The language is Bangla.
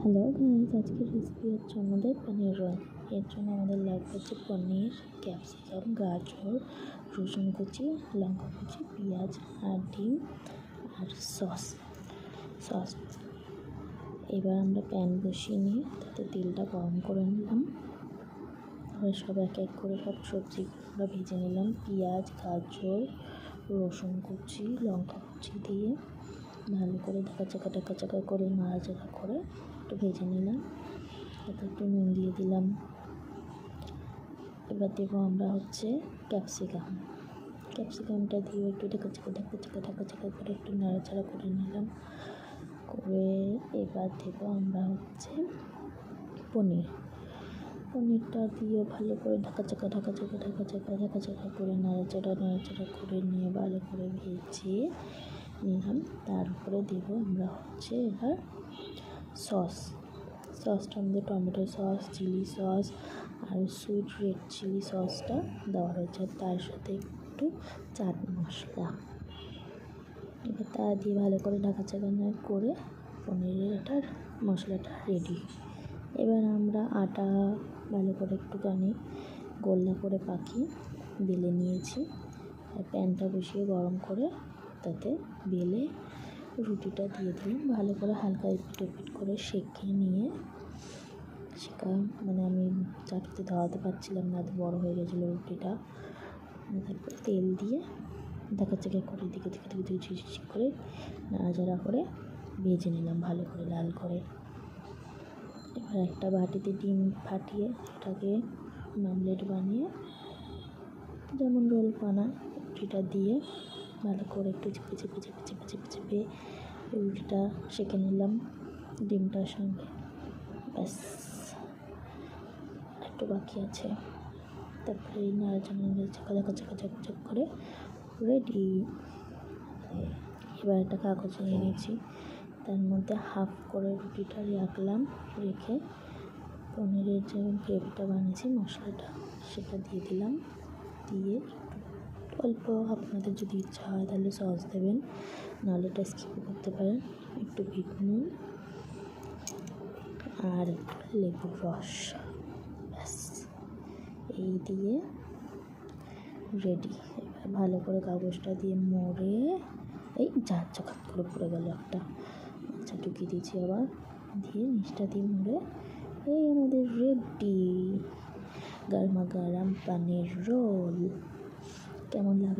হ্যালো গাইস, আজকের রেসিপি হচ্ছে আমাদের পনির রোল। এর জন্য আমাদের লাগবে হচ্ছে পনির, ক্যাপসিকাম, গাজর, রসুন কুচি, লঙ্কা কুচি, পেঁয়াজ আর ডিম আর সস। এবার আমরা প্যান বসিয়ে নিয়ে তাতে তেলটা গরম করে নিলাম। এবার সব এক এক করে সব সবজি আমরা ভেজে নিলাম। পেঁয়াজ, গাজর, রসুন কুচি, লঙ্কা কুচি দিয়ে ভালো করে ঢাকা চাকা করে নাড়াচাড়া করে একটু ভেজে নিলাম। তাতে একটু নুন দিয়ে দিলাম। এবার দেবো আমরা হচ্ছে ক্যাপসিকামটা দিয়ে একটু ঢাকা চাকা করে একটু নাড়াচাড়া করে নিলাম। করে এবার দেবো আমরা হচ্ছে পনিরটা দিয়ে ভালো করে ঢাকা চাকা করে নাড়াচাড়া করে নিয়ে ভালো করে ভেজে নিলাম। তারপরে দেবো আমরা হচ্ছে এবার সসটা আমাদের টমেটো সস, চিলি সস আর সুইট রেড চিলি সসটা দেওয়া হয়েছে, তার সাথে একটু চাট মশলা। এবার তা দিয়ে ভালো করে ঢাকা চাকা করে পনিরের এটার মশলাটা রেডি। এবার আমরা আটা ভালো করে একটুখানি গোল্লা করে বেলে নিয়েছি। আর প্যানটা বসিয়ে গরম করে তাতে বেলে রুটিটা দিয়ে দিলাম। ভালো করে হালকা এপিট করে আমি চাটুতে ধরাতে পারছিলাম না, এত বড়ো হয়ে গেছিলো রুটিটা। তারপর তেল দিয়ে ঢাকা চাকা করে দিকে করে নাড়াচাড়া করে ভেজে নিলাম ভালো করে লাল করে। এবার একটা বাটিতে ডিম ফাটিয়ে এটাকে অমলেট বানিয়ে যেমন রোল বানায় রুটিটা দিয়ে ভালো করে একটু চেপে রুটিটা সেঁকে নিলাম ডিমটার সঙ্গে। ব্যাস, একটু বাকি আছে। তারপরে এই নাড়াচাড়া চাকা করে রেডি। এবার একটা কাগজে নিয়ে নিয়েছি, তার মধ্যে হাফ করে রুটিটা রাখলাম। রেখে পনিরের যে গ্রেভিটা বানিয়েছি মশলাটা সেটা দিয়ে দিলাম। দিয়ে অল্প আপনাদের যদি ইচ্ছা হয় তাহলে সস দেবেন, নাহলে এটা স্কিপ করতে পারেন। একটু বিট নুন আর একটু লেবুর রস, ব্যাস এই দিয়ে রেডি। এবার ভালো করে কাগজটা দিয়ে মুড়ে চকাত করে পড়ে গেল একটা, আচ্ছা ঢুকিয়ে দিয়েছি আবার দিয়ে নিচটা দিয়ে মুড়ে এই আমাদের রেডি গরমা গরম পনির রোল। কেমন লাগলো?